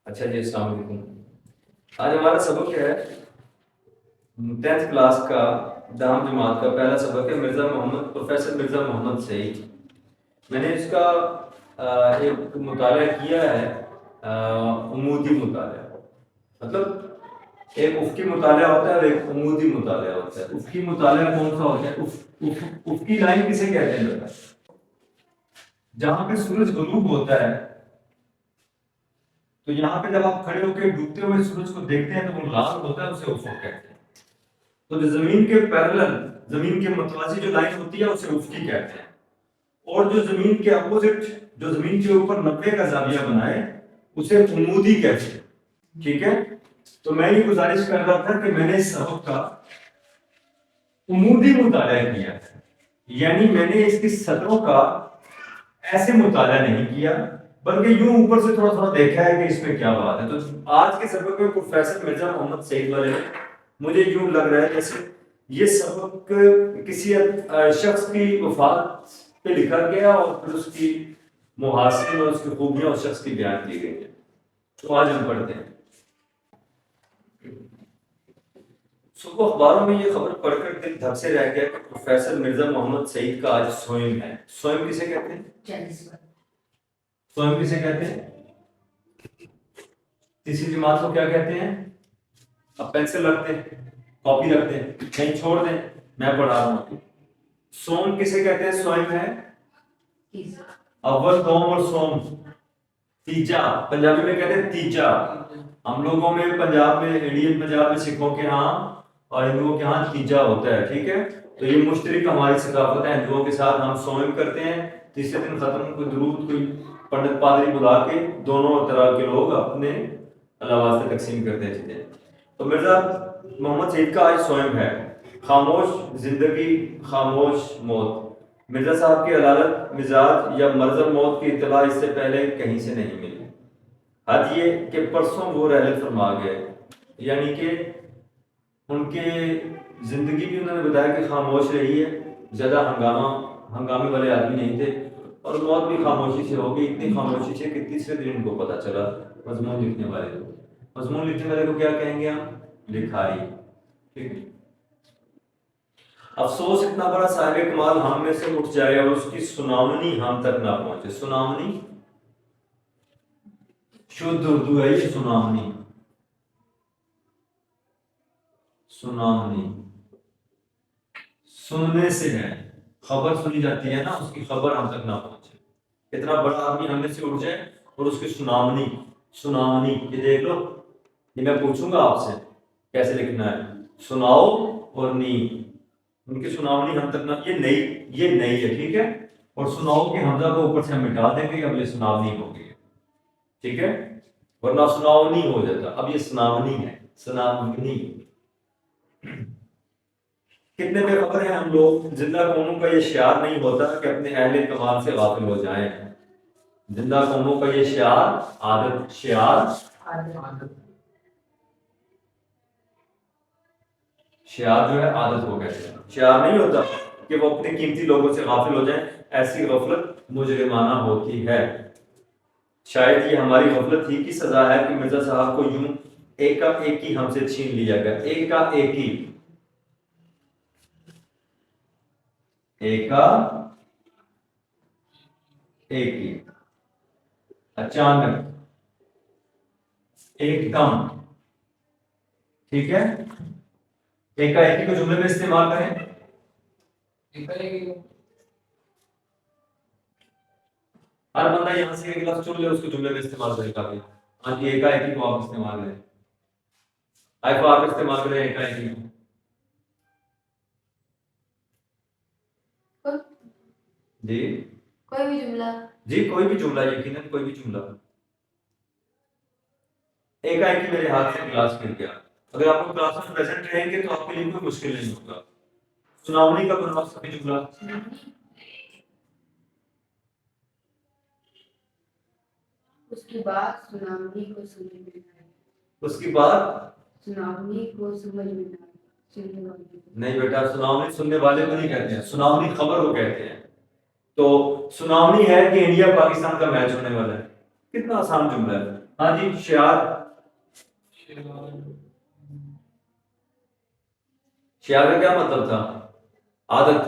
اچھا جی، السلام علیکم۔ آج ہمارا سبق ہے 10th کلاس کا دام جماعت کا پہلا سبق ہے پروفیسر مرزا محمد سعید۔ میں نے اس کا ایک مطالعہ کیا ہے، عمودی مطالعہ، مطلب ایک افقی مطالعہ ہوتا ہے اور ایک عمودی مطالعہ ہوتا ہے۔ افقی مطالعہ کون سا ہوتا ہے؟ افقی لائن کسے کہتے ہیں؟ جہاں پہ سورج غروب ہوتا ہے تو یہاں پہ جب آپ کھڑے ہو کے ڈوبتے ہوئے سورج کو دیکھتے ہیں تو وہ لال ہوتا ہے، اسے افق کہتے ہیں۔ تو جو زمین کے پیرلل، زمین کے متوازی جو لائن ہوتی ہے اسے افقی کہتے ہیں، اور جو زمین کے اپوزٹ، جو زمین کے اوپر 90 کا زاویہ بنائے اسے عمودی کہتے ہیں۔ ٹھیک ہے، تو میں یہ گزارش کر رہا تھا کہ میں نے اس سبق کا عمودی مطالعہ کیا ہے، یعنی میں نے اس کی سطروں کا ایسے مطالعہ نہیں کیا بلکہ یوں اوپر سے تھوڑا تھوڑا دیکھا ہے کہ اس میں کیا بات ہے۔ تو آج کے سبق میں پروفیسر مرزا محمد سعید والے مجھے یوں لگ رہا ہے جیسے یہ سبق کسی شخص کی وفات پہ لکھا گیا اور پھر اس کی محاسن اور اس کی خوبیاں اس شخص کی بیان کی گئی ہیں۔ تو آج ہم پڑھتے ہیں۔ صبح اخباروں میں یہ خبر پڑھ کر دل دھک سے رہ گیا کہ پروفیسر مرزا محمد سعید کا آج سوئم ہے۔ سوئم کسے کہتے ہیں؟ سوئم کسے کہتے ہیں؟ تیسری جماعت کو کیا کہتے ہیں؟ اب پینسل رکھ دیں، کاپی رکھ دیں، کہیں چھوڑ دیں، میں پڑھا رہا ہوں۔ سوم کسے کہتے ہیں؟ سوئم ہے اول، دوم اور سوم، تیجا، پنجابی میں کہتے ہیں تیجا۔ ہم لوگوں میں پنجاب میں، انڈین پنجاب میں سکھوں کے ہاں اور ہندوؤں کے ہاں تیجا ہوتا ہے۔ ٹھیک ہے، تو یہ مشترک ہماری ثقافت ہے ہندوؤں کے ساتھ۔ ہم سوئم کرتے ہیں، تیسرے دن ختم کوئی درود، کوئی پنڈت پادری بلا کے دونوں طرح کے لوگ اپنے اللہ واسطے تقسیم کرتے ہیں چیزیں۔ تو مرزا محمد سعید کا آج سوئم ہے۔ خاموش زندگی، خاموش موت۔ مرزا صاحب کی علالت مزاج یا مرض موت کی اطلاع اس سے پہلے کہیں سے نہیں ملی۔ حد یہ کہ پرسوں وہ رحلت فرما گئے، یعنی کہ ان کے زندگی بھی انہوں نے بتایا کہ خاموش رہی ہے، زیادہ ہنگامے والے آدمی نہیں تھے، اور موت بھی خاموشی سے ہوگی، اتنی خاموشی سے کہ تیسرے دن ان کو پتہ چلا۔ مضمون لکھنے والے کو، مضمون لکھنے والے کو کیا کہیں گے ہم؟ لکھاری۔ ٹھیک ہے، افسوس اتنا بڑا صاحب کمال ہم میں سے اٹھ جائے اور اس کی سناونی ہم تک نہ پہنچے۔ سناونی شدھ اردو ہے یہ، سناونی، سناونی سننے سے ہے، خبر سنی جاتی ہے نا، اس کی خبر ہم تک نہ پہنچے۔ اتنا بڑا آدمی ہم میں سے اٹھ جائے اور اس کی سناونی، سناونی یہ دیکھ لو، یہ میں پوچھوں گا آپ سے کیسے لکھنا ہے، سناؤ اور نی، ان کی سناونی ہم تک نہ، یہ نئی ہے۔ ٹھیک ہے، اور سناؤ کے حمزہ کو اوپر سے ہم مٹا دیں گے، اب یہ سناونی ہو گئی۔ ٹھیک ہے، ورنہ سناونی ہو جاتا، اب یہ سناونی ہے، سناونی۔ کتنے بے خبر ہیں ہم لوگ، زندہ قوموں کا یہ شعار نہیں ہوتا کہ اپنے اہل کمال سے غافل ہو جائیں۔ زندہ قوموں کا یہ شعار عادت، شعار جو ہے عادت ہو گیا، شعار نہیں ہوتا کہ وہ اپنے قیمتی لوگوں سے غافل ہو جائیں، ایسی غفلت مجرمانہ ہوتی ہے۔ شاید یہ ہماری غفلت ہی کی سزا ہے کہ مرزا صاحب کو یوں ایک کا ایک ہی ہم سے چھین لیا گیا، ایک کا ایک ہی، ایک کا ایک ہی، اچانک، ایک دم۔ ٹھیک ہے، ایک کا ایک ہی کو جملے میں استعمال کریں۔ ہر بندہ یہاں سے ایک لفظ چن لے، اس کو جملے میں استعمال کرے گا۔ ہاں جی، ایک کا ایک ہی کو آپ استعمال کریں، آئی کو آپ استعمال کریں، ایک کا ایک ہی کو۔ جی کوئی بھی جملہ، جی کوئی بھی جملہ، یقیناً کوئی بھی جملہ۔ ایک آئی کی میرے ہاتھ سے گلاس گر گیا، اگر آپ کو کلاس میں پریزنٹ رہیں گے تو آپ کے لیے کوئی مشکل نہیں ہوگا۔ سناونی کا بناؤ سبھی جملہ، اس کے بعد سناونی کو سمجھ میں آئی، اس کی بات سناونی کو سمجھ میں آئی، سننے والے کو نہیں بیٹا، سناونی سننے والے کو نہیں کہتے ہیں، سناونی خبر کو کہتے ہیں۔ تو سناونی ہے کہ انڈیا پاکستان کا میچ ہونے والا ہے، کتنا آسان جملہ ہے۔ ہاں جی شعار، شعار کا کیا مطلب تھا؟ عادت.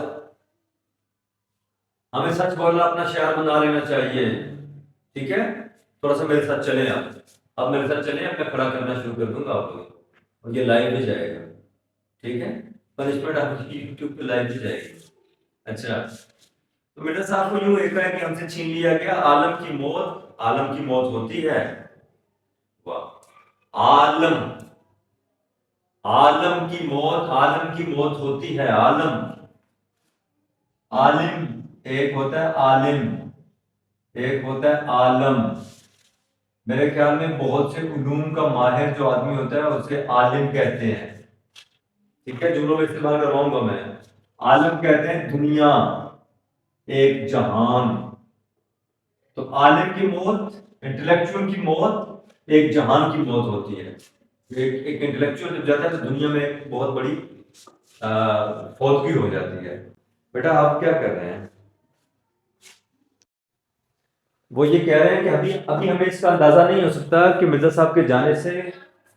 ہمیں سچ بولنا اپنا شعار بنا لینا چاہیے. ٹھیک ہے، تھوڑا سا میرے ساتھ چلیں آپ میرے ساتھ چلیں، میں کھڑا کرنا شروع کر دوں گا آپ کو، اور یہ لائیو بھی جائے گا. ٹھیک ہے، پنشمنٹ آپ کی یوٹیوب پہ لائیو بھی جائے گی. اچھا، تو مرزا صاحب کو یوں ایک ہے کہ ہم سے چھین لیا گیا. عالم کی موت ہوتی ہے. واہ، عالم کی موت ہوتی ہے. عالم ایک ہوتا ہے عالم، ایک ہوتا ہے عالم. میرے خیال میں بہت سے علوم کا ماہر جو آدمی ہوتا ہے اسے عالم کہتے ہیں. ٹھیک ہے، جملوں میں استعمال کرواؤں گا میں. عالم کہتے ہیں دنیا، ایک جہان. تو عالم کی موت، انٹلیکچوئل کی موت ایک جہان کی موت ہوتی ہے. ایک انٹلیکچوئل جب جاتا ہے تو دنیا میں ایک بہت بڑی فوتگی ہو جاتی ہے. بیٹا آپ کیا کر رہے ہیں؟ وہ یہ کہہ رہے ہیں کہ ابھی ہمیں اس کا اندازہ نہیں ہو سکتا کہ مرزا صاحب کے جانے سے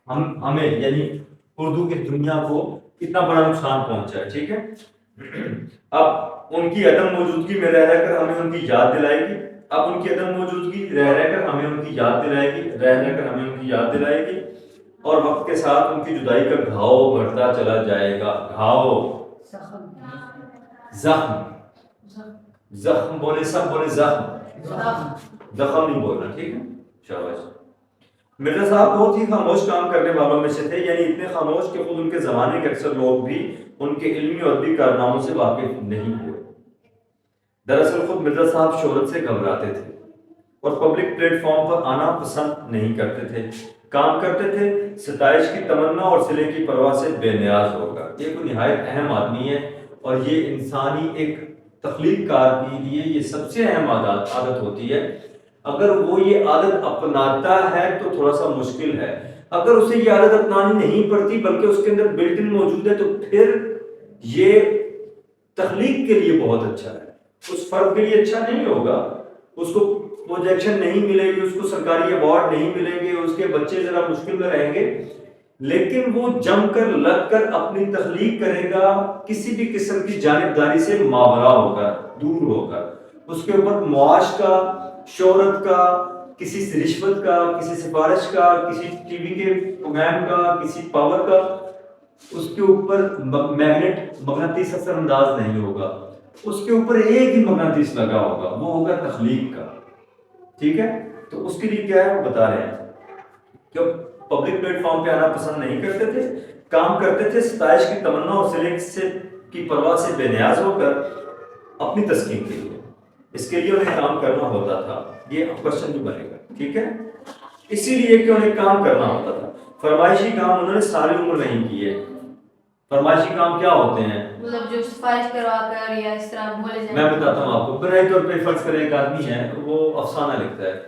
ہمیں یعنی اردو کی دنیا کو کتنا بڑا نقصان پہنچا ہے. ٹھیک ہے، اب ان کی عدم موجودگی میں رہ کر ہمیں ان کی یاد دلائے گی. اب ان کی عدم موجودگی رہ کر ہمیں ان کی یاد دلائے گی، کر ہمیں ان کی یاد دلائے گی. اور وقت کے ساتھ ان کی جدائی کا گھاؤ بڑھتا چلا جائے گا. گھاؤ، زخم بولے، سب بولے زخم نہیں بولنا. ٹھیک ہے، شاباش. مرزا صاحب بہت ہی خاموش کام کرنے والوں میں سے تھے، یعنی اتنے خاموش کہ خود ان کے زمانے کے اکثر لوگ بھی ان کے علمی اور ادبی کارناموں سے واقف نہیں ہوئے. دراصل خود مرزا صاحب شہرت سے گھبراتے تھے اور پبلک پلیٹ فارم پر آنا پسند نہیں کرتے تھے. کام کرتے تھے ستائش کی تمنا اور صلے کی پرواہ سے بے نیاز ہو کر. یہ کوئی نہایت اہم آدمی ہے، اور یہ انسانی ایک تخلیق کار کے لیے یہ سب سے اہم عادت ہوتی ہے. اگر وہ یہ عادت اپناتا ہے تو تھوڑا سا مشکل ہے. اگر اسے یہ عادت اپنانی نہیں پڑتی بلکہ اس کے اندر بلٹ ان موجود ہے تو پھر یہ تخلیق کے لیے بہت اچھا ہے. اس فرد کے لیے اچھا نہیں ہوگا، اس کو پروجیکشن نہیں ملے گی، اس کو سرکاری ایوارڈ نہیں ملیں گے، اس کے بچے ذرا مشکل میں رہیں گے. لیکن وہ جم کر لگ کر اپنی تخلیق کرے گا کسی بھی قسم کی جانبداری سے ماورا ہو کر، دور ہو کر. اس کے اوپر معاش کا، شہرت کا، کسی سے رشوت کا، کسی سفارش کا، کسی ٹی وی کے پروگرام کا، کسی پاور کا، اس کے اوپر مغناطیس اثر انداز نہیں ہوگا. اس کے اوپر ایک ہی مغناطیس لگا ہوگا، وہ ہوگا تخلیق کا. ٹھیک ہے، تو اس کے لیے کیا ہے وہ بتا رہے ہیں کہ پبلک پلیٹ فارم پہ آنا پسند نہیں کرتے تھے، کام کرتے تھے ستائش کی تمنا اور صلے کی پرواہ سے بے نیاز ہو کر اپنی تسکین کے لیے. اس کے لیے انہیں کام کرنا ہوتا تھا. یہ کوشچن جو بنے گا. ٹھیک ہے، اسی لیے کہ انہیں کام کرنا ہوتا تھا. فرمائشی کام انہوں نے ساری عمر نہیں کیے. فرمائشی کام کیا ہوتے ہیں؟ مطلب جو سفارش کروا کر یا اس طرح بولے جائیں. میں بتاتا ہوں آپ کو. براہ طور پہ فرض کریں ایک آدمی ہے، وہ افسانہ لکھتا ہے،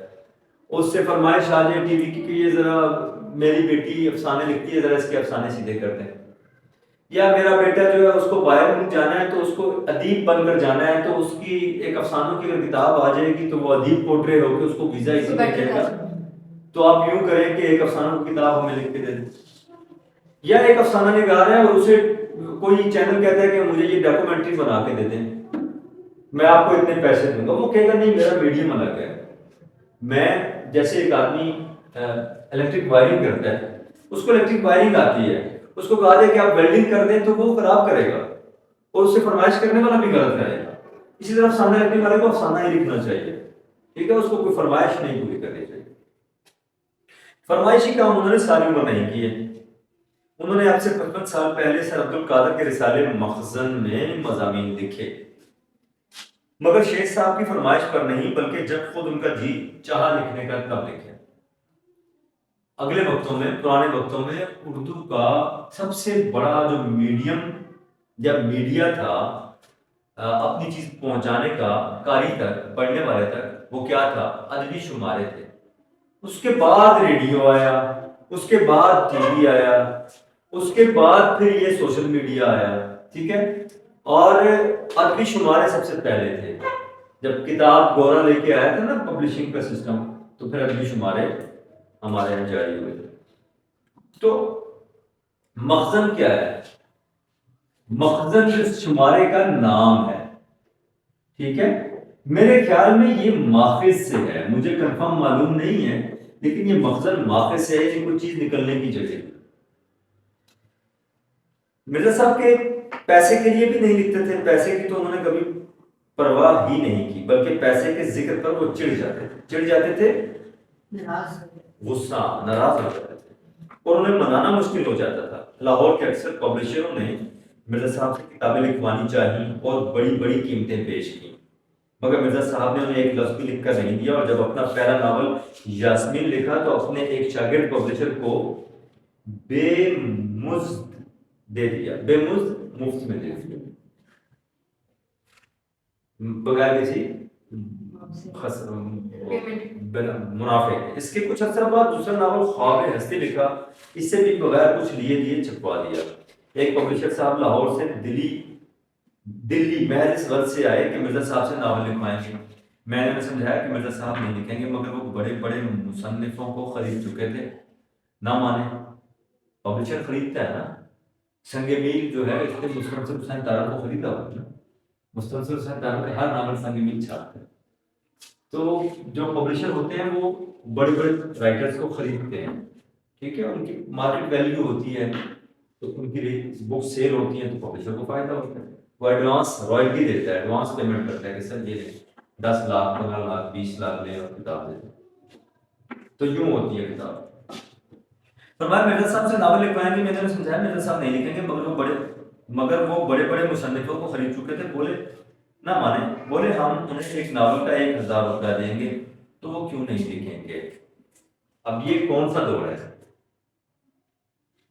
اس سے فرمائش آ جائے ٹی وی کی کہ یہ ذرا میری بیٹی افسانے لکھتی ہے، ذرا اس کے افسانے سیدھے کر دیں. یا میرا بیٹا جو ہے اس کو باہر ملک جانا ہے تو اس کو ادیب بن کر جانا ہے، تو اس کی ایک افسانوں کی اگر کتاب آ جائے گی تو وہ ادیب پورٹریٹ ہو کے اس کو ویزا اسی مل جائے گا. تو آپ یوں کریں کہ ایک افسانوں کی کتاب ہمیں لکھ کے دے دیں. یا ایک افسانہ نگار ہے اور اسے کوئی چینل کہتا ہے کہ مجھے یہ ڈاکومنٹری بنا کے دے دیں، میں آپ کو اتنے پیسے دوں گا. وہ کہے گا نہیں میرا میڈیم الگ ہے. میں جیسے ایک آدمی الیکٹرک وائرنگ کرتا ہے، اس کو الیکٹرک وائرنگ آتی ہے، اس کو کہا جائے کہ آپ ویلڈنگ کر دیں تو وہ خراب کرے گا اور اس سے فرمائش کرنے والا بھی غلط کرے گا. اسی طرح افسانہ لکھنے والے کو افسانہ ہی لکھنا چاہیے. ٹھیک ہے، اس کو کوئی فرمائش نہیں پوری کرنی چاہیے. فرمائشی کام انہوں نے ساری عمر نہیں کیے. انہوں نے اب سے 55 سال پہلے سر عبد القادر کے رسالے مخزن میں مضامین لکھے، مگر شیخ صاحب کی فرمائش پر نہیں بلکہ جب خود ان کا جی چاہا لکھنے کا تب لکھے. اگلے وقتوں میں، پرانے وقتوں میں اردو کا سب سے بڑا جو میڈیم یا میڈیا تھا اپنی چیز پہنچانے کا قاری تک، پڑھنے والے تک، وہ کیا تھا؟ ادبی شمارے تھے. اس کے بعد ریڈیو آیا، اس کے بعد ٹی وی آیا، اس کے بعد پھر یہ سوشل میڈیا آیا. ٹھیک ہے، اور ادبی شمارے سب سے پہلے تھے. جب کتاب گورا لے کے آیا تھا نا پبلشنگ کا سسٹم، تو پھر ادبی شمارے ہمارے یہاں جاری ہوئے تھے. تو مخزن کیا ہے؟ مخزن اس شمارے کا نام ہے. ٹھیک ہے، میرے خیال میں یہ ماخذ سے ہے، مجھے کنفرم معلوم نہیں ہے، لیکن یہ مخزن ماخذ سے ہے، یہ کوئی چیز نکلنے کی جگہ. مرزا صاحب کے پیسے کے لیے بھی نہیں لکھتے تھے، پیسے کی تو انہوں نے کبھی پرواہ ہی نہیں کی، بلکہ پیسے کے ذکر پر وہ چڑ جاتے تھے، ناراض ہو گئے. غصہ ناراض ہو جاتے تھے، اور انہیں منانا مشکل ہو جاتا تھا. لاہور کے اکثر پبلشروں نے مرزا صاحب سے کتابیں لکھوانی چاہی اور بڑی بڑی قیمتیں پیش کی، مگر مرزا صاحب نے انہیں ایک لفظ بھی لکھ کر نہیں دیا. اور جب اپنا پہلا ناول یاسمین لکھا تو اپنے ایک شاگرد پبلشر کو بے مزد دے دیا، بے مزد مفت میں دے دیا، بغیر کسی منافع. اس کے کچھ عرصہ بعد دوسرا ناول خواب ہستی لکھا، اس سے بھی بغیر کچھ لیے دیے چھپوا دیا. ایک پبلشر صاحب لاہور سے دلی محض اس غرض سے آئے کہ مرزا صاحب سے ناول لکھوائیں گے. میں نے انہیں سمجھایا کہ مرزا صاحب نہیں لکھیں گے، مگر وہ بڑے بڑے مصنفوں کو خرید چکے تھے. نہ مانے، پبلشر خریدتا ہے نا. سنگ میل جو ہے اس کے مستنصر حسین دارا کو خریدا ہوا ہے نا، مستنصر حسین دارا کے ہر ناول سنگ میل چھاپتے ہیں. تو جو پبلشر ہوتے ہیں وہ بڑے بڑے رائٹرز کو خریدتے ہیں. ٹھیک ہے، ان کی مارکیٹ ویلیو ہوتی ہے، تو ان کی بک سیل ہوتی ہیں تو پبلشر کو فائدہ ہوتا ہے. وہ ایڈوانس رائلٹی دیتا ہے، ایڈوانس پیمنٹ کرتا ہے کہ سر یہ 10 لاکھ 15 لاکھ 20 لاکھ لیں اور کتاب دے دیں. تو یوں ہوتی ہے کتاب. فرمایا مرزا صاحب سے ناول لکھوائیں گے. میں نے سمجھایا مرزا صاحب نہیں لکھیں گے، مگر وہ بڑے بڑے مصنفوں کو خرید چکے تھے. بولے نہ مانے، بولے ہم انہیں ایک ناول کا 1000 روپیہ دیں گے تو وہ کیوں نہیں لکھیں گے. اب یہ کون سا دور ہے؟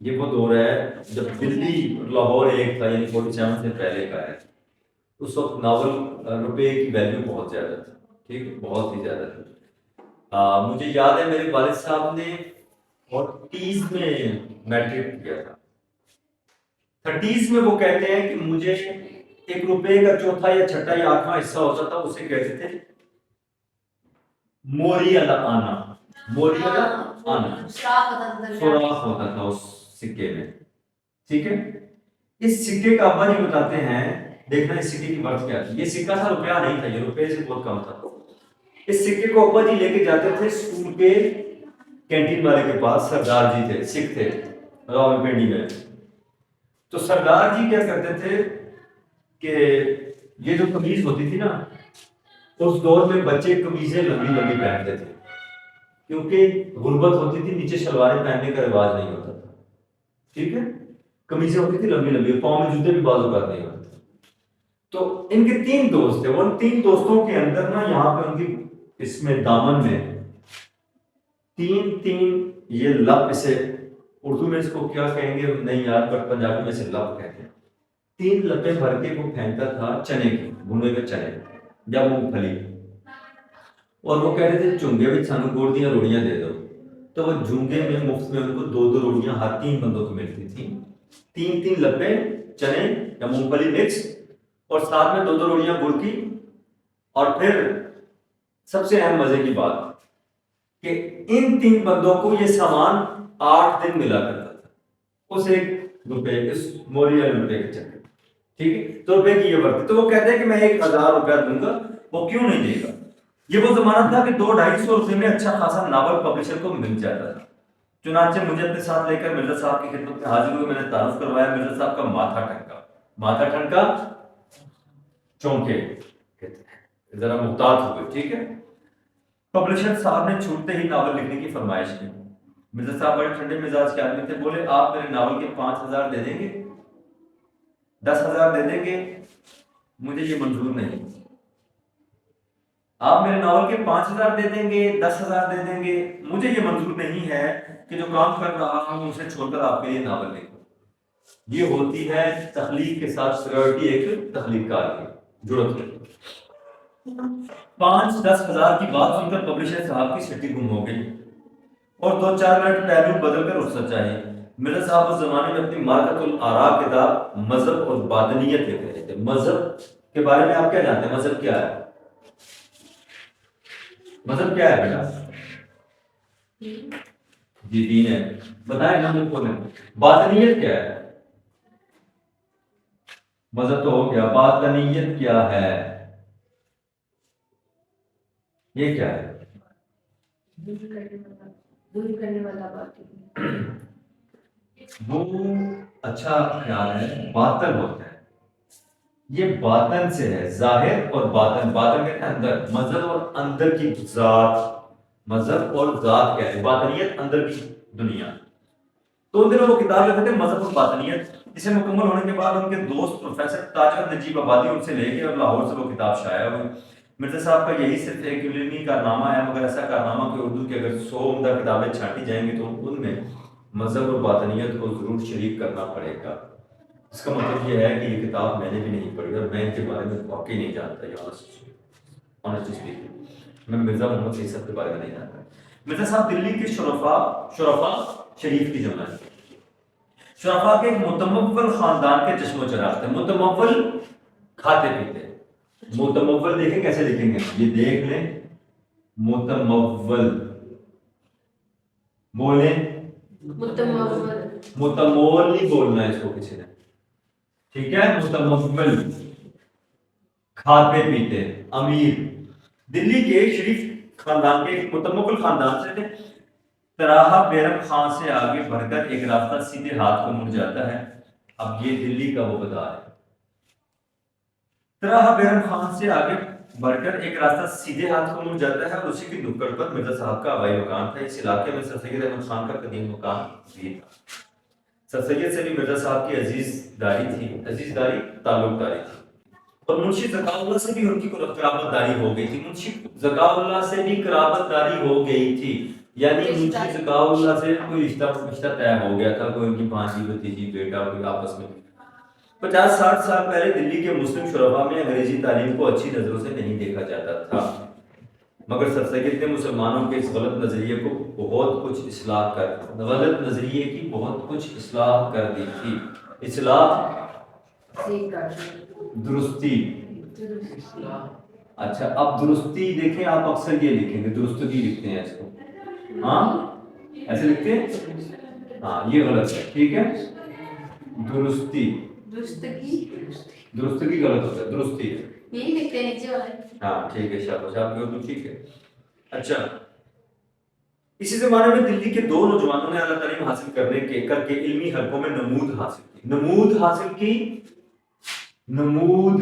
یہ وہ دور ہے جب دلی لاہور ایک تھا، یعنی 47 سے پہلے کا ہے. اس وقت ناول روپے کی ویلیو بہت زیادہ تھی. ٹھیک ہے، بہت ہی زیادہ تھی. مجھے یاد ہے میرے والد صاحب نے 30 میں میٹرک کیا تھا. 30 میں وہ کہتے ہیں کہ مجھے 1 روپے کا چوتھا یا چھٹا یا 8واں حصہ ہوتا تھا، اسے کہتے تھے موری آنا. موری آنا سوراخ ہوتا تھا اس سکے میں. ٹھیک ہے، اس سکے کا ابا جی بتاتے ہیں، دیکھنا اس سکے کی ورث کیا تھی. یہ سکہ تھا، روپیہ نہیں تھا، یہ روپے سے بہت کم تھا. اس سکے کو ابا جی لے کے جاتے تھے اسکول کے کینٹین والے کے پاس. سردار جی تھے، سکھ تھے راولپنڈی میں. تو سردار جی کیا کرتے تھے کہ یہ جو قمیض ہوتی تھی نا، اس دور میں بچے قمیضیں لمبی لمبی پہنتے تھے، کیونکہ غربت ہوتی تھی، نیچے شلواریں پہننے کا رواج نہیں ہوتا تھا. ٹھیک ہے، قمیضیں ہوتی تھی لمبی لمبی، پاؤں میں جوتے بھی بعض اوقات نہیں ہوتے تھے. تو ان کے 3 دوست تھے. ان 3 دوستوں کے اندر نا یہاں پہ ان کی اس میں دامن میں 3 یہ لپ، اسے اردو میں اس کو کیا کہیں گے نہیں یاد، پر پنجابی میں سے لپ کہتے ہیں. 3 لپیں بھر کے وہ پھینکتا تھا چنے کی، بھنے ہوئے چنے یا مونگ پھلی. اور وہ کہتے تھے چونگے بھی سانو گوڑ دیاں روڑیاں دے دو. تو وہ جھونگے میں مفت میں ان کو 2 روڑیاں ہر 3 بندوں کو ملتی تھیں. 3 لپیں چنے یا مونگ پھلی مکس، اور ساتھ میں 2 روڑیاں گڑ کی. اور پھر سب سے اہم مزے کی بات کہ ان 3 بندوں کو یہ سامان 8 دن ملا کرتا تھا اس 1 روپے، اس موری والے روپے کے چکر. ٹھیک ہے، تو روپے کی یہ ورث. تو وہ کہتے ہیں کہ میں 1000 روپیہ دوں گا. وہ کیوں نہیں دے گا؟ یہ وہ زمانہ تھا کہ 200-250 روپے میں اچھا خاصا ناول پبلشر کو مل جاتا تھا. چنانچہ مجھے اپنے ساتھ لے کر مرزا صاحب کی خدمت میں حاضر ہوئے. میں نے تعارف کروایا. مرزا صاحب کا ماتھا ٹھنکا چونکے، ذرا محتاط ہوئے. ٹھیک ہے، پبلشر صاحب نے چھوٹتے ہی ناول لکھنے کی فرمائش کی. مرزا صاحب بڑے ٹھنڈے مزاج کے آدمی تھے. بولے آپ میرے ناول کے 5000 دے دیں گے، 10,000 دے دیں گے؟ مجھے یہ منظور نہیں. آپ میرے ناول کے 5000 دے دیں گے، 10,000 دے دیں گے، مجھے یہ منظور نہیں ہے کہ جو کام کر رہا ہوں اسے چھوڑ کر آپ کے لیے ناول لکھوں. یہ ہوتی ہے تخلیق کے ساتھ سیکورٹی، ایک تخلیق کار کی ضرورت ہے. 5-10 ہزار کی بات سن کر پبلشر صاحب کی سٹی گم ہو گئی اور 2-4 منٹ پہلو بدل کر رخصت چاہیے. مرزا صاحب اس زمانے میں اپنی مارکت الآراء کتاب مذہب اور باطنیت لکھ رہے تھے. مذہب کے بارے میں آپ کیا جانتے ہیں؟ مذہب کیا ہے؟ مذہب کیا ہے بیٹا؟ جی دین ہے. بتائیں نا بالکل. باطنیت کیا ہے؟ مذہب تو ہو گیا، باطنیت کیا ہے؟ یہ کیا ہے؟ دور کرنے والا بات. وہ اچھا خیال ہے، باطن ہوتا ہے. یہ باطن سے ہے، ظاہر اور باطن. باطن کہتے ہیں اندر، مذہب اور اندر کی ذات. مذہب اور ذات کیا ہے؟ باطنیت، اندر کی دنیا. تو ان دنوں وہ کتاب لکھتے تھے مذہب اور باطنیت، جسے مکمل ہونے کے بعد ان کے دوست پروفیسر تاجر نجیب آبادی ان سے لے گئے اور لاہور سے وہ کتاب شائع ہوئی. مرزا صاحب کا یہی صرف ایک علمی کارنامہ ہے، مگر ایسا کارنامہ کہ اردو کی اگر 100 عمدہ کتابیں چھانٹی جائیں گی تو ان میں مذہب اور باطنیت کو ضرور شریک کرنا پڑے گا. اس کا مطلب یہ ہے کہ یہ کتاب میں نے بھی نہیں پڑھی اور میں ان کے بارے میں واقعی نہیں جانتا. میں مرزا محمد صاحب صاحب کے بارے میں نہیں جانتا. مرزا صاحب دلی کے شرفا شریف کی جمع ہے. شرفا کے ایک متمول خاندان کے چشم و چراغ تھے. متمول کھاتے پیتے. متمول دیکھیں کیسے لکھیں گے، یہ دیکھ لیں. متمول بولیں، متمول نہیں بولنا ہے اس کو کسی نے، ٹھیک ہے. متمول کھاتے پیتے امیر. دلی کے شریف خاندان کے ایک متمول خاندان سے تھے. طرح بیرم خان سے آگے بڑھ کر ایک راستہ سیدھے ہاتھ کو مڑ جاتا ہے. اب یہ دلی کا وہ بتا ہے. طرح بیرم خان سے آگے بڑھ کر ایک راستہ سیدھے ہاتھ کو مڑ جاتا ہے اور اسی کی نکڑ پر مرزا صاحب کا آبائی مکان تھا. اس علاقے میں سر سید احمد خان کا قدیم مکان بھی تھا. سر سید سے بھی مرزا صاحب کی عزیز داری تعلق داری تھی. اور منشی ذکاء اللہ سے بھی ان کی قرابت داری ہو گئی تھی. منشی ذکاء اللہ سے بھی قرابت داری ہو گئی تھی، یعنی منشی ذکاء اللہ سے کوئی رشتہ طے ہو گیا تھا، کوئی ان کی بھانجی بھتیجی بیٹا کوئی آپس میں. 50-60 سال پہلے دلی کے مسلم شرفا میں انگریزی تعلیم کو اچھی نظروں سے نہیں دیکھا جاتا تھا، مگر سر سید نے مسلمانوں کے اس غلط نظریے کی بہت کچھ اصلاح کر دی تھی. اصلاح درستی. اچھا اب درستی دیکھیں، آپ اکثر یہ لکھیں گے، درستگی لکھتے ہیں اس کو. ہاں ایسے لکھتے ہیں، ہاں یہ غلط ہے، ٹھیک ہے. درستگی غلط ہوتا ہے، درستی ہے. یہی لکھتے ہیں نیچے والے. ہاں ٹھیک ہے، شاباش آپ کی اردو ٹھیک ہے. اچھا اسی زمانے میں دلی کے دو نوجوانوں نے اعلیٰ تعلیم حاصل کر کے علمی حلقوں میں نمود حاصل کی. نمود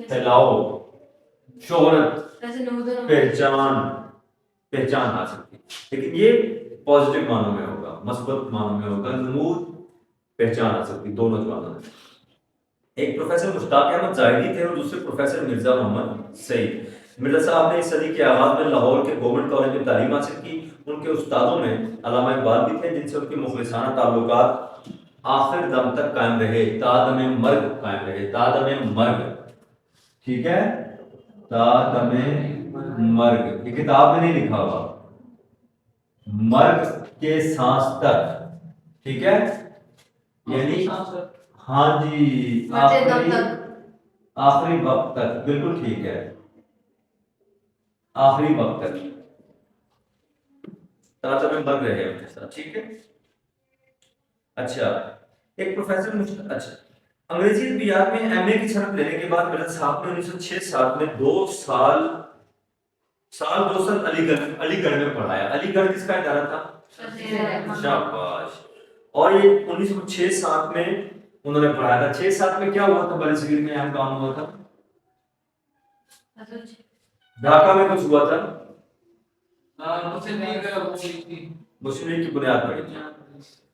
پھیلاؤ، شہرت، پہچان حاصل کی. لیکن یہ پازیٹیو معنوں میں ہوگا، مثبت معنوں میں ہوگا. نمود پہچان حاصل کی دو نوجوانوں نے. ایک پروفیسر مشتاق احمد زاہدی تھے اور دوسرے پروفیسر مرزا محمد سعید. مرزا صاحب نے اس صدی کے آغاز میں لاہور کے گورنمنٹ کالج میں تعلیم حاصل کی. ان کے استادوں میں علامہ اقبال بھی تھے، جن سے ان کے مخلصانہ تعلقات آخر دم تک قائم رہے، تادم مرگ قائم رہے. تادم مرگ، ٹھیک ہے، تادم مرگ. یہ کتاب میں نہیں لکھا ہوا، مرگ کے سانس تک، ٹھیک ہے. یعنی ہاں جی آخری وقت تک، بالکل ٹھیک ہے، آخری وقت تک تادم مرگ رہے ان کے ساتھ، ٹھیک ہے. اچھا ایک پروفیسر اچھا انگریزی ادبیات میں ایم اے کی سند لینے کے بعد مرزا صاحب نے 1906 میں 2 سال علی گڑھ میں پڑھایا. علی گڑھ کس کا ادارہ تھا؟ شاباش. اور یہ 1906 میں انہوں نے پڑھایا تھا. 6-7 میں کیا ہوا تھا؟ بڑے صغیر میں اہم کام ہوا تھا، ڈھاکہ میں کچھ ہوا تھا، مسلم لیگ کی بنیاد پڑی تھی.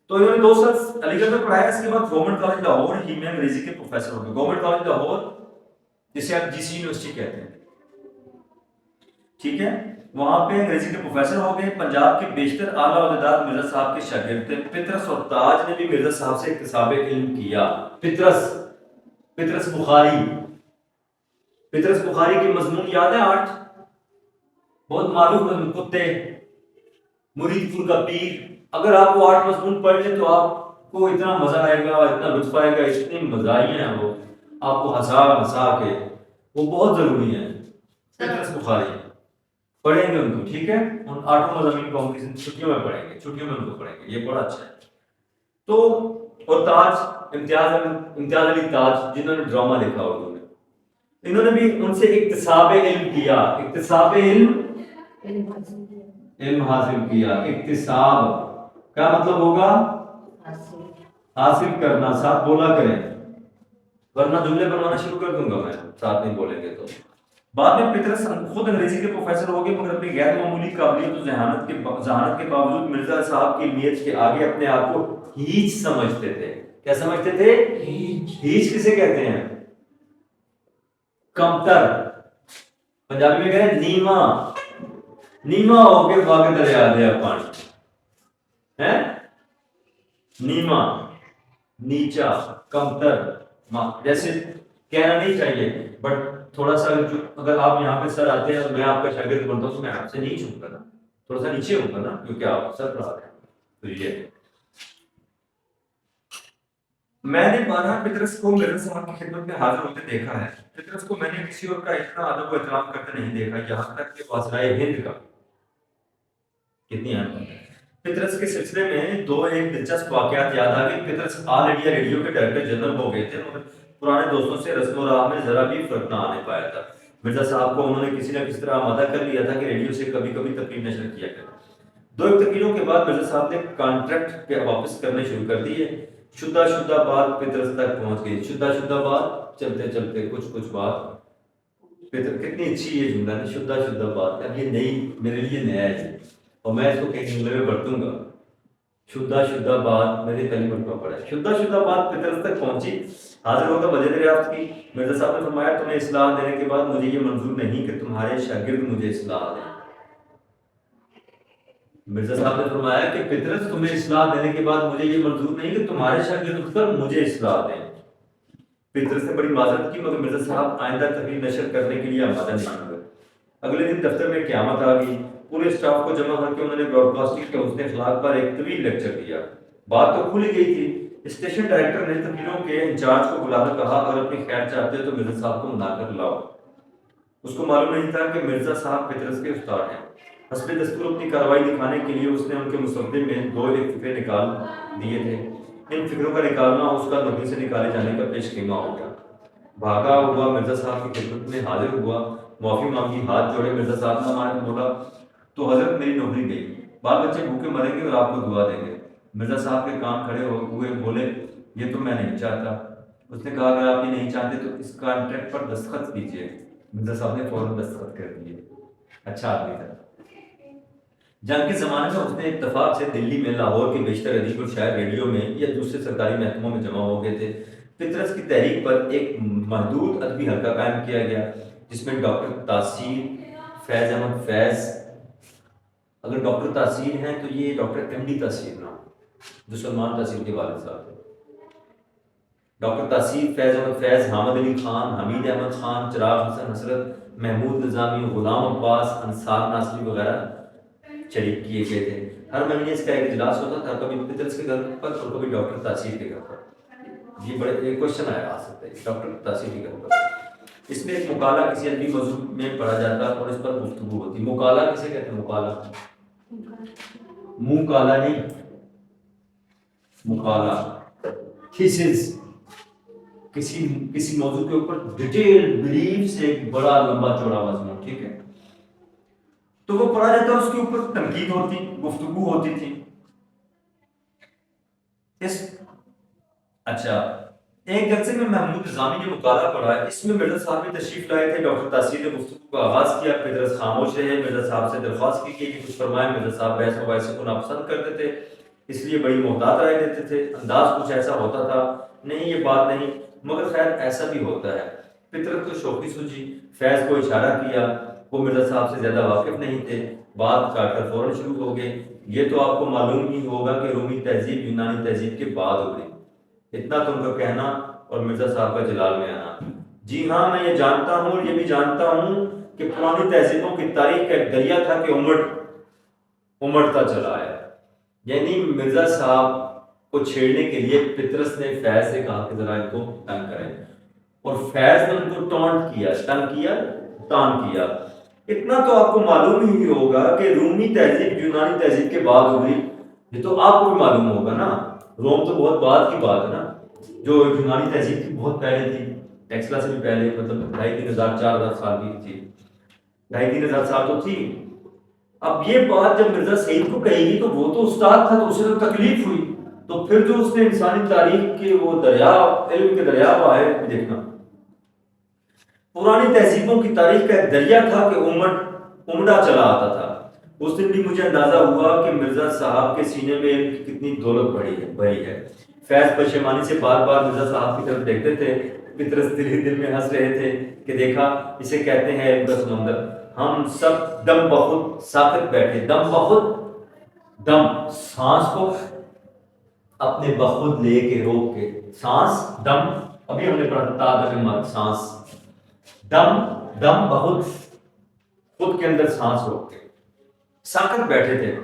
تو انہوں نے 2 سال علی گڑھ میں پڑھایا. اس کے بعد گورنمنٹ کالج لاہور ہی میں انگریزی کے پروفیسر ہو گئے. گورنمنٹ کالج لاہور جسے آپ GC یونیورسٹی کہتے ہیں، ٹھیک ہے، وہاں پہ انگریزی کے پروفیسر ہو گئے. پنجاب کے بیشتر اعلیٰ عہدیدار مرزا صاحب کے شاگرد تھے. پطرس اور تاج نے بھی مرزا صاحب سے اکتساب علم کیا. پطرس بخاری کے مضمون یاد ہے 8 بہت معروف مضمون، کتے، مرید پور کا پیر. اگر آپ وہ 8 مضمون پڑھ لیں تو آپ کو اتنا مزہ آئے گا، اتنا لطف آئے گا، اتنی مزاحیہ ہیں وہ، آپ کو ہنسا کے، وہ بہت ضروری ہیں. پطرس بخاری پڑھیں گے ان کو, ٹھیک ہے, ان 8 مضامین کو ہم کسی چھٹیوں میں پڑھیں گے, چھٹیوں میں ان کو پڑھیں گے, یہ بڑا اچھا ہے. تو اور تاج, امتیاز علی تاج جنہوں نے ڈرامہ لکھا اردو میں, انہوں نے بھی ان سے اکتساب علم کیا. اکتساب علم حاصل کیا. اکتساب کیا مطلب ہوگا؟ حاصل کرنا. ساتھ بولا کریں ورنہ جملے بنوانا شروع کر دوں گا میں, ساتھ نہیں بولیں گے تو. بعد میں پطرس خود انگریزی کے پروفیسر ہو گئے, مگر اپنی غیر معمولی قابلیت و ذہانت کے باوجود مرزا صاحب کی نیت کے آگے اپنے آپ کو ہیچ سمجھتے تھے. کیا سمجھتے تھے؟ ہیچ کسے کہتے ہیں؟ کمتر. پنجابی میں کہتے ہیں نیما. نیما ہو کے واگ دریا دیا پانی ہے. نیما, نیچا, کمتر. جیسے کہنا نہیں چاہیے بٹ تھوڑا سا اگر آپ یہاں پہ سر آتے ہیں اور میں آپ کا شاگرد بنتا ہوں تو میں آپ سے نہیں چھوں گا نا, تھوڑا سا نیچے ہوں گا نا, کیونکہ آپ سر پڑھا رہے ہیں. تو یہ میں نے بارہا پطرس کو مرزا صاحب کی خدمت میں حاضر ہوتے دیکھا ہے. پطرس کو میں نے کسی اور کا اتنا ادب و احترام کرتے نہیں دیکھا, یہاں تک کہ وازرائے ہند کا. کتنی اہم بات ہے. پطرس کے سلسلے میں ایک دلچسپ واقعات یاد آ گئی. پطرس آل انڈیا ریڈیو کے ڈائریکٹر جنرل ہو گئے تھے, مگر پرانے دوستوں سے رسم و راہ میں ذرا بھی فرق نہ آنے پایا تھا. مرزا صاحب کو انہوں نے کسی نہ کسی طرح آمادہ کر لیا تھا کہ ریڈیو سے کبھی کبھی تقریر نشر کیا کرے. 2 تقریروں کے بعد مرزا صاحب نے کانٹریکٹ کے واپس کرنے شروع کر دیے. شدہ بات پطرس تک پہنچ گئی. شدہ بات چلتے چلتے کچھ بات. کتنی اچھی یہ جملہ ہے, شدہ بات. اب یہ نئی میرے لیے نیا ہے اور میں اس کو کئی جملے میں برتوں گا. شدہ بات میں نے پہلی مرتبہ پڑھا. شدہ بات پطرس تک پہنچی. حاضر ہوتا وجہ دریافت کی. مرزا صاحب نے فرمایا تمہیں اصلاح دینے کے بعد مجھے یہ منظور نہیں کہ تمہارے شاگرد مجھے اصلاح دیں. مرزا صاحب نے فرمایا کہ پطرس تمہیں اصلاح دینے کے بعد مجھے یہ منظور نہیں کہ تمہارے شاگرد اٹھ کر مجھے اصلاح دیں. پطرس نے بڑی معذرت کی, مگر مرزا صاحب آئندہ تقریر نشر کرنے کے لیے آمادہ نہیں ہوئے. اگلے دن دفتر میں قیامت آ گئی. پورے اسٹاف کو جمع کر کے انہوں نے براڈ کاسٹنگ کے حسن اخلاق پر ایک طویل لیکچر دیا. بات تو کھل گئی تھی. اسٹیشن ڈائریکٹر نے تقریروں کے انچارج کو بلا کر کہا اگر اپنی خیر چاہتے ہو تو مرزا صاحب کو منا کر لاؤ. اس کو معلوم نہیں تھا کہ مرزا صاحب پطرس کے استاد ہیں. حسب دستور اپنی کارروائی دکھانے کے لیے اس نے ان کے مصوبے میں 2 ایک فقرے نکال دیے تھے. ان فکروں کا نکالنا اس کا نوکری سے نکالے جانے کا پیش خیمہ ہو گیا. بھاگا ہوا مرزا صاحب کی خدمت میں حاضر ہوا, معافی مانگی, ہاتھ جوڑے. مرزا صاحب نے ہمارے بولا تو حضرت میری نوکری گئی, بال بچے بھوکے مریں گے اور آپ کو دعا دیں گے. مرزا صاحب کے کان کھڑے ہوئے, بولے یہ تو میں نہیں چاہتا. اس نے کہا اگر آپ یہ نہیں چاہتے تو اس کانٹریکٹ پر دستخط کیجیے. مرزا صاحب نے فوراً دستخط کر دیے. اچھا آدمی تھا. جنگ کے زمانے میں اس نے اتفاق سے دلی میں لاہور کے بیشتر ادیب اور شاعر ریڈیو میں یا دوسرے سرکاری محکموں میں جمع ہو گئے تھے. پطرس کی تحریک پر ایک محدود ادبی حلقہ قائم کیا گیا جس میں ڈاکٹر تاثیر فیض احمد فیض, اگر ڈاکٹر تاثیر ہیں تو یہ ڈاکٹر ایم ڈی تاثیر نہ, جو سلمان تاثیر کے والد صاحب ہیں. ڈاکٹر تاثیر فیض احمد فیض, حامد علی خان, حمید احمد خان, چراغ حسن حسرت, محمود نظامی, غلام عباس, انصار ناصری وغیرہ شریک کیے گئے تھے. ہر مہینے اس کا ایک اجلاس ہوتا تھا, کبھی پطرس کے گھر پر اور کبھی ڈاکٹر تاثیر کے گھر پر. یہ بڑے ایک کوشچن آ سکتا ہے ڈاکٹر تاثیر کے گھر پر. اس میں ایک مقالہ کسی ادبی موضوع میں پڑھا جاتا اور اس پر گفتگو ہوتی. مقالہ کسے کہتے ہیں؟ مقالہ, منہ کالا نہیں, مقالہ. تھیسس, کسی موضوع کے اوپر ڈیٹیل بریف سے ایک بڑا لمبا چوڑا مضمون, ٹھیک ہے, تو وہ پڑھا جاتا, اس کے اوپر تنقید ہوتی, گفتگو ہوتی تھی. اچھا, ایک جلسے میں محمود نظامی نے مقالہ پڑھا. اس میں مرزا صاحب بھی تشریف لائے تھے. ڈاکٹر تاثیر نے گفتگو کا آغاز کیا. پطرس خاموش رہے. مرزا صاحب سے درخواست کی کہ کچھ فرمائیں. مرزا صاحب بحث مباحثے کو ناپسند کرتے تھے, اس لیے بڑی محتاط رائے دیتے تھے. انداز کچھ ایسا ہوتا تھا, نہیں یہ بات نہیں, مگر خیر ایسا بھی ہوتا ہے. پطرس کو شوخی سوچی, فیض کو اشارہ کیا. وہ مرزا صاحب سے زیادہ واقف نہیں تھے. بات کاٹ کر فوراً شروع ہو گئے. یہ تو آپ کو معلوم ہی ہوگا کہ رومی تہذیب یونانی تہذیب کے بعد ہو گئی. اتنا تم کا کہنا اور مرزا صاحب کا جلال میں آنا. جی ہاں, میں یہ جانتا ہوں اور یہ بھی جانتا ہوں کہ پرانی تہذیبوں کی تاریخ کا ایک دریا تھا کہ امڑتا چلا ہے. یعنی مرزا صاحب کو چھیڑنے کے لیے پطرس نے فیض سے کہا کہ ذرا ان کو تنگ کریں, اور فیض نے ان کو ٹانٹ کیا, تنگ کیا, تان کیا. اتنا تو آپ کو معلوم ہی ہوگا کہ رومی تہذیب یونانی تہذیب کے بعد ہوئی، یہ تو آپ کو بھی معلوم ہوگا نا، روم تو بہت بعد کی بات ہے نا، جو یونانی تہذیب کی بہت پہلے تھی، ٹیکسلا سے بھی پہلے، مطلب 2500 4000 سال کی تھی، 2500 سال تو تھی۔ اب یہ بات جب مرزا سعید کو کہے گی تو وہ تو استاد تھا، تو اسے تو تکلیف ہوئی، تو پھر جو اس نے انسانی تاریخ کے وہ دریا، علم کے دریا بہائے، دیکھنا پرانی تہذیبوں کی تاریخ کا ایک دریا تھا کہ امڑا چلا آتا تھا۔ اس دن بھی مجھے اندازہ ہوا کہ مرزا صاحب کے سینے میں علم کی کتنی دولت بھری ہے۔ فیض پشیمانی سے بار بار مرزا صاحب کی طرف دیکھتے تھے، پطرس دل میں ہنس رہے تھے کہ دیکھا اسے کہتے ہیں علم کا سمندر۔ ہم سب دم بخود ساکت بیٹھے، دم بخود، دم سانس کو اپنے بخود لے کے روک کے، سانس دم، ابھی ہم نے پڑھا تا سانس، دم دم بخود، خود کے اندر سانس روک کے ساکت بیٹھے تھے۔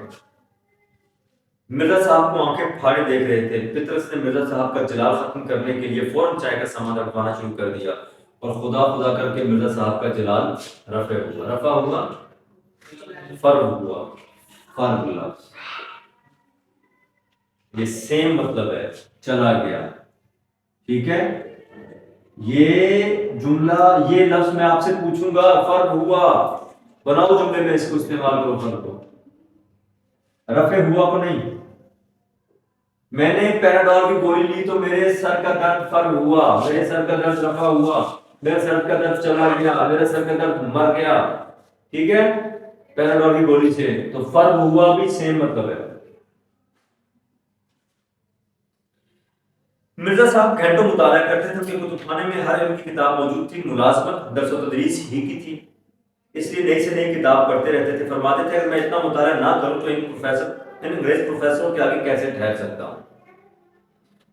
مرزا صاحب کو آنکھیں پھاڑے دیکھ رہے تھے۔ پطرس نے مرزا صاحب کا جلال ختم کرنے کے لیے فوراً چائے کا سامان رکھوانا شروع کر دیا اور خدا خدا کر کے مرزا صاحب کا جلال رفع ہوا، فرغ ہوا، فرغ لفظ یہ سیم مطلب ہے، چلا گیا، ٹھیک ہے۔ یہ جملہ، یہ لفظ میں آپ سے پوچھوں گا، فرغ ہوا، بناؤ جملے میں اس کو استعمال کرو، فرغ کو، رفع ہوا کو نہیں۔ میں نے پیراڈول کی گولی لی تو میرے سر کا درد فرغ ہوا، میرے سر کا درد رفع ہوا، میرے سر کا درد چلا گیا، میرے سر کا درد مر گیا، ٹھیک ہے، پیراڈول کی گولی سے، تو فرغ ہوا بھی سیم مطلب ہے۔ مرزا صاحب گھنٹوں مطالعہ کرتے تھے کہ کتب خانے میں ہر علم کی کتاب موجود تھی، ملازمت درس و تدریس ہی کی تھی، اس لیے نئی سے نئی کتاب پڑھتے رہتے تھے۔ فرماتے تھے اگر میں اتنا مطالعہ نہ کروں تو ان انگریز پروفیسروں کے آگے کیسے ٹھہر سکتا ہوں۔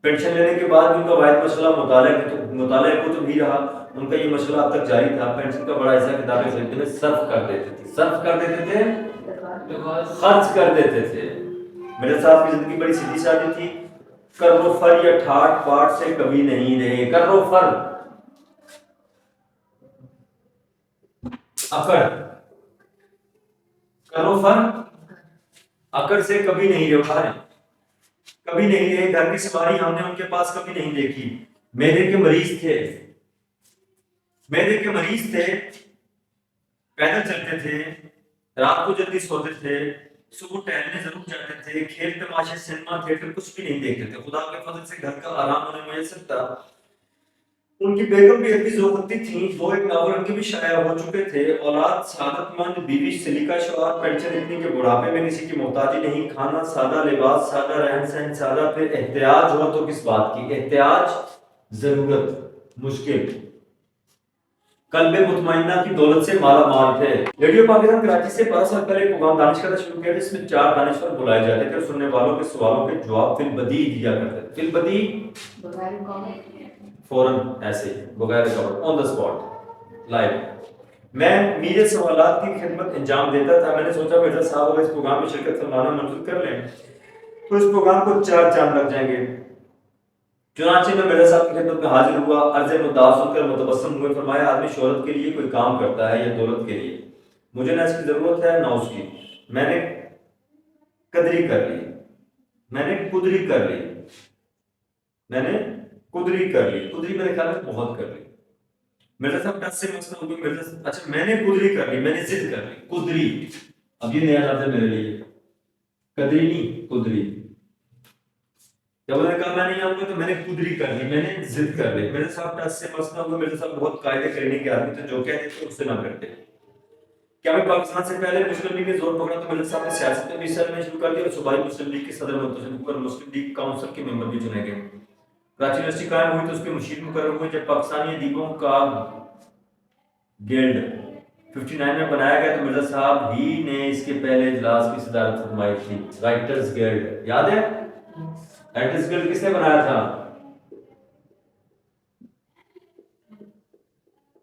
پینشن لینے کے بعد ان کا واحد مشغلہ مطالعہ کتب ہی رہا۔ ان کا یہ مشغلہ اب تک جاری تھا۔ پینشن کا بڑا حصہ کتابیں خریدنے میں صرف کر دیتے تھے، خرچ کر دیتے تھے۔ مرزا صاحب کی زندگی بڑی سیدھی سادی تھی، کر و فر یا ٹھاٹ پاٹ سے کبھی نہیں رہے۔ کر و فر، اکڑ، کر و فر، اکڑ سے کبھی نہیں رہے، کبھی نہیں رہے۔ گھر کی سواری ہم نے ان کے پاس کبھی نہیں دیکھی۔ معدے کے مریض تھے، پیدل چلتے تھے، رات کو جلدی سوتے تھے، صبح ٹہلنے ضرور جاتے تھے، کھیل تماشے سنیما تھیٹر کچھ بھی نہیں دیکھتے تھے۔ خدا کے فضل سے گھر کا آرام انہیں میسر تھا۔ ان کی بیگم بھی اتنی ذوقتی تھیں، وہ ایک ناول ان کے بھی شائع ہو چکے تھے۔ اولاد سعادت مند، بیوی سلیقہ شوہر، پینشن اتنی کہ بڑھاپے میں کسی کی محتاجی نہیں، کھانا سادہ، لباس سادہ، رہن سہن سادہ۔ پھر احتیاج ہو تو کس بات کی؟ احتیاج، ضرورت، مشکل۔ قلب مطمئنہ کی دولت سے مالا مال تھے۔ ریڈیو پاکستان کراچی سے 12 سال پہلے ایک پروگرام دانش کا شروع کیا جس میں 4 دانشور بلائے جاتے تھے اور سننے والوں کے سوالوں کے جواب فی البدیع دیا کرتے تھے۔ فی البدیع، فوراً ایسے ہی، بغیر رکاوٹ، آن دا اسپاٹ، لائیو۔ میں میرے سوالات کی خدمت انجام دیتا تھا۔ میں نے سوچا مرزا صاحب اگر اس پروگرام میں شرکت فرمانا منظور کر لیں تو اس پروگرام کو 4 چاند لگ جائیں گے۔ چنانچہ میں مرزا صاحب کی خدمت میں حاضر ہوا، عرض مدعا سن کر متبسم ہوئے، فرمایا آدمی شہرت کے لیے کوئی کام کرتا ہے یا دولت کے لیے، مجھے نہ اس کی ضرورت ہے نہ اس کی، میں نے قدری کر لی، میں نے قدری کر لی، میں نے قدری کر لی، قدری میرے خیال میں بہت کر لی۔ مرزا صاحب ٹچ سے مسئلہ ہو گیا، اچھا میں نے قدری کر لی، میں نے ضد کر لی، قدری، اب یہ نیا لفظ ہے میرے لیے، قدری نہیں قدری۔ جب انہوں نے کہا میں نہیں آؤں گا تو میں نے قدری کر لی، میں نے ضد کر لی۔ مرزا صاحب ٹچ سے مسئلہ ہوا، مرزا صاحب بہت قاعدے کرنے کے آدمی تھے، جو کہتے تھے اس سے نہ کرتے۔ کیا میں پاکستان سے پہلے مسلم لیگ میں زور پکڑا تو مرزا صاحب نے سیاست میں بھی حصہ لینا شروع کر دیا اور صوبائی مسلم لیگ کے صدر منتخب کر مسلم لیگ کونسل کے ممبر بھی چنے گئے۔ کراچی یونیورسٹی قائم ہوئی تو اس کے مشیر مقرر ہوئے۔ جب پاکستانی ادیبوں کا گلڈ 59 میں بنایا گیا تو مرزا صاحب ہی نے اس کے پہلے اجلاس کی صدارت فرمائی تھی۔ رائٹرز گلڈ یاد ہے؟ رائٹرز گلڈ کس نے بنایا تھا؟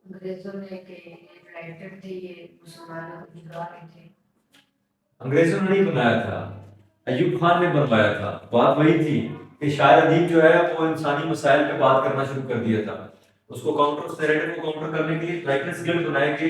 انگریزوں نے کہ رائٹر تھے، یہ مسلمانوں کو جگا رہے تھے۔ انگریزوں نے نہیں بنایا تھا، ایوب خان نے بنوایا تھا۔ بات وہی تھی کہ شاعر ادیب جو ہے وہ انسانی مسائل پہ بات کرنا شروع کر دیا تھا۔ اس کو کاؤنٹر، اس نیریٹو کو کاؤنٹر کرنے کے لیے رائٹرز گلڈ بنائے گئے